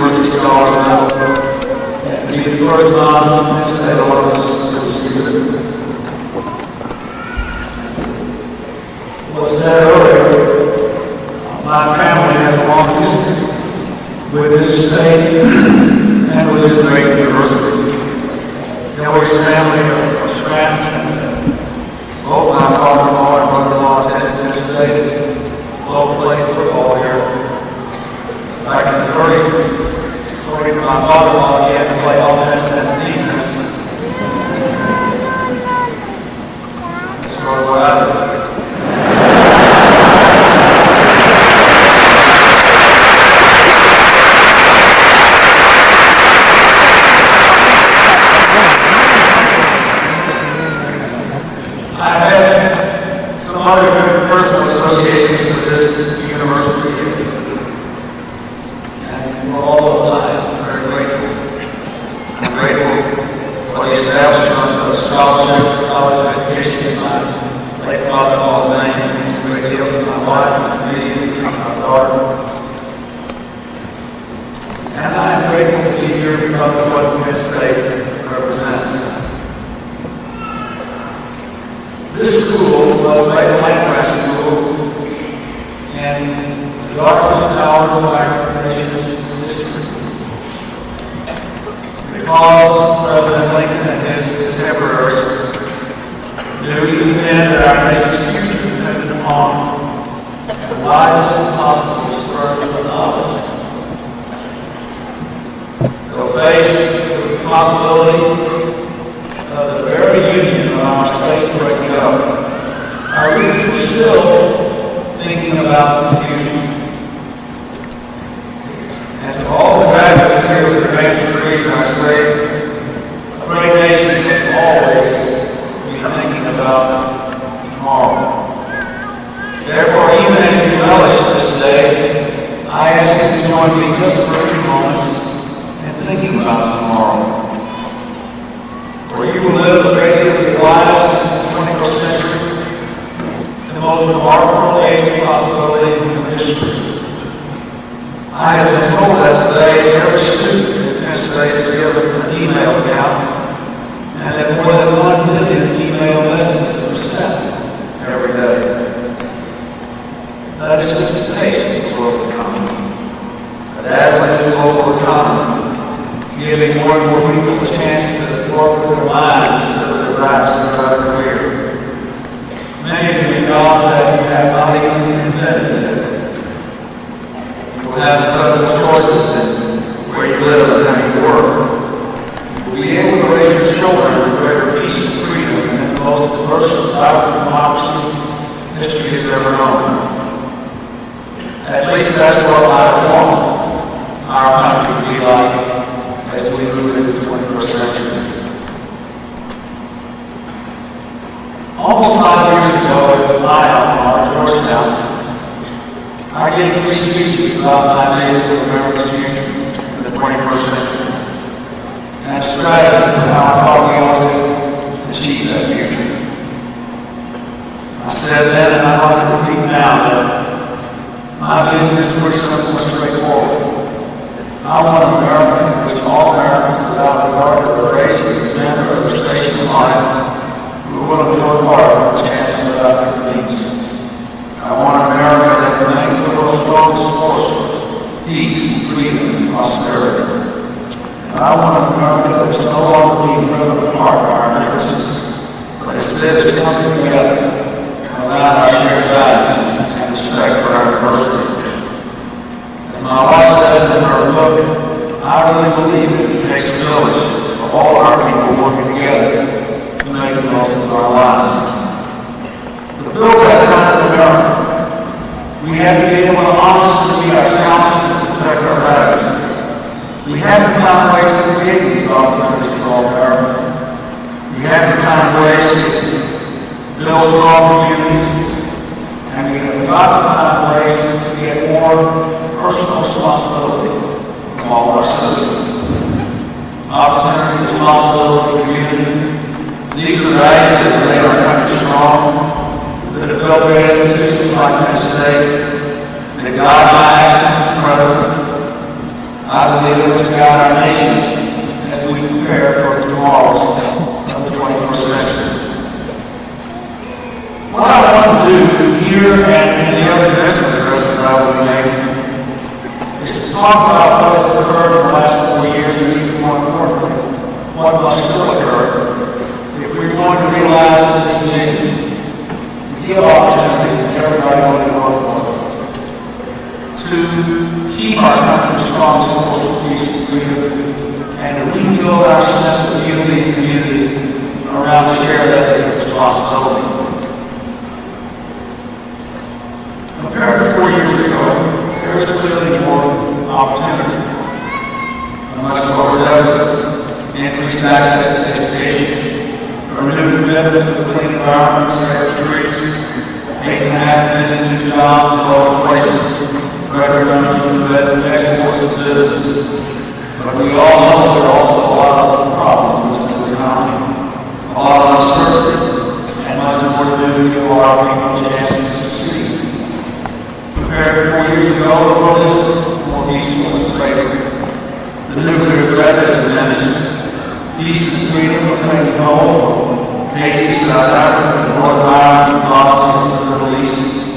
University Scholars Medal, and be the first non-Penn State alumnus to receive it. Was said earlier, my family has a long history with this state and with this great university. Kelly's family are Scranton. Both my father-in-law and brother-in-law attended Penn State. Both played football here. Back in the 30s, according to my father-in-law, he had to play offense and defense. That's sort of what I did. Other good personal associations with this university, and for all those I'm very grateful. I'm grateful for the establishment of a scholarship college of education in my late father-in-law's name. It means a great deal to my wife, and me, and my daughter. And I'm grateful to be here because of what Penn State represents. This school was a land-grant school, and the darkest hours of our nation's history. Because President Lincoln and his contemporaries knew even then that our nation's future depended upon the widest possible spur of knowledge. Though faced with the possibility of the very union of our states breaking up, our leaders were still thinking about the future. And to all the graduates here with advanced degrees, I say, a great nation must always be thinking about tomorrow. Therefore, even as you relish this day, I ask you to join me just for a few moments in thinking about tomorrow. For you will live a great deal of your lives in the 21st century, the most remarkable age of possibility in history. I have been told that today every student in Penn State is given an email account, and that more than 1 million email messages are sent every day. That is just a taste of the global economy, a dazzling global economy, giving more and more people a chance to work with their minds instead of their backs throughout their career. Many of you jobs that you have not even invented yet. You will have incredible choices in where you live and how you work. You will be able to raise your children with greater peace and freedom and the most diverse and vibrant democracy history has ever known. At least that's what I want our country to be like as we move into the 21st century. Almost 5 years ago, at my alma mater, Georgetown, I gave 3 speeches about my vision of America's future in the 21st century, and a strategy for how I thought we ought to achieve that future. I said then, and I'd like to repeat now, that my vision is pretty simple and straightforward. I want an America in which all Americans, without regard to their race, gender, or station in life, who are willing to work hard for the chances without their needs. I want an America that remains the world's strongest force for peace, freedom, and prosperity. And I want an America that is no longer being driven apart by our differences, but instead is coming together around our shared values and respect for our diversity. My wife says in her book, I really believe it takes a village of all our people working together to make the most of our lives. To build that kind of America, we have to be able to honestly meet our challenges and protect our values. We have to find ways to create these opportunities for all Americans. We have to find ways to build strong communities, and we have got to find ways to get more personal responsibility from all our citizens. Opportunity, responsibility, community. These are values that have made our country strong, that have built great institutions like Penn State, that guide my actions as president. I I believe it was to guide our nation as we prepare for tomorrow's of the 21st century. What I want to do here and in the other investment addresses I will be making is to talk about what has occurred in the last 4 years and even more importantly, what must still occur if we're going to realize this vision, give opportunities to everybody on the world for, to keep our country strong source of peace and freedom, and to rebuild our sense of unity and community around shared ethic responsibility. Compared to 4 years ago, there is clearly more opportunity. A much lower deficit, increased access to education, a renewed commitment to a clean environment, safe streets, 8.5 million new jobs, low inflation, record numbers of exports to businesses. But we all know there are also a lot of other problems with the economy, a lot of uncertainty, and much more to do to give our people a chance to succeed. Compared to 4 years ago, the world is more peaceful and safer. The nuclear threat has diminished. Peace and freedom are taking hold from Haiti, South Africa, Northern Ireland, from Boston to the Middle East.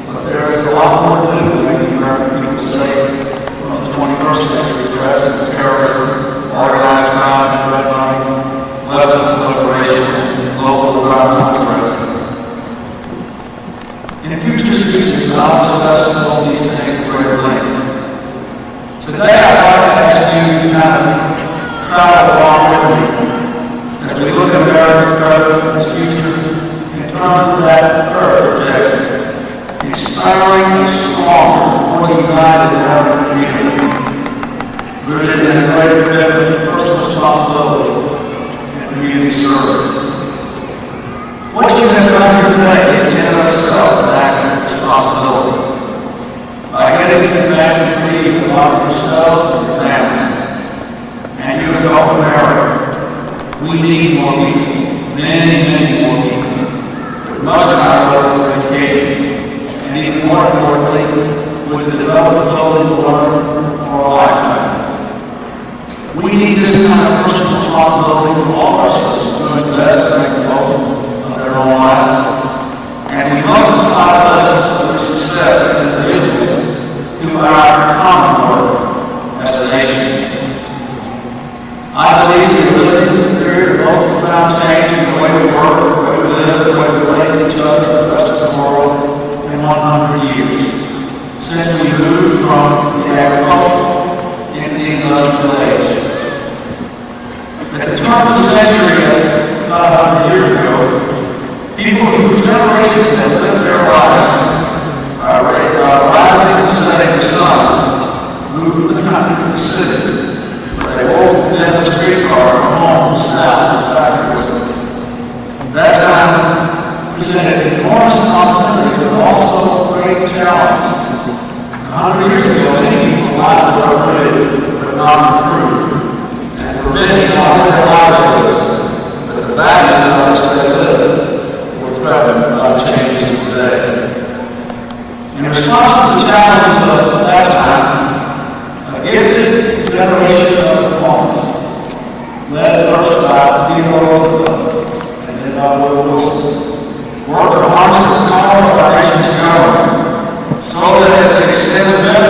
But there is a lot more to do to make the American people safe from the 21st century threats of terrorism, organized crime, and redlining, weapons proliferation, and global environmental threats. In future speeches, I'll discuss all these things at greater length. Today, I'd like to ask you to kind of travel along with me as we look at America's present and future in terms of that third objective, inspiring a stronger, more united American community, rooted in a greater commitment to personal responsibility and community service. What you have done here today is in and of itself an act of responsibility. By getting some massive leave about yourselves and your families, and you as all America, we need more people, many more people, with much higher levels of education, and even more importantly, with the developability to learn for a lifetime. We need this kind of personal responsibility from all our citizens doing the best to make the most of their own lives, and we must apply lessons to their success as individuals to our common work as a nation. I believe we are living through a period of most profound change in the way we work, the way we live, the way we relate to each other, and the rest of the world in 100 years, since we moved from the agricultural into the industrial age. At the turn of the century, about 100 years ago, people whose generations had lived their lives rising and setting the sun moved from the country to the city. They walked in the streetcar from homes, south of factories. That time presented enormous opportunities, but also great challenges. 100 years ago, many people's lives were upgraded, but not improved. And for many, not only their livelihoods, but the value of which they lived were threatened by changes today. In response to the challenges of that time, a gifted generation of reformers, led first by Theodore and then by Will Wilson, worked to harness the power of our nation's government so that it could extend the benefits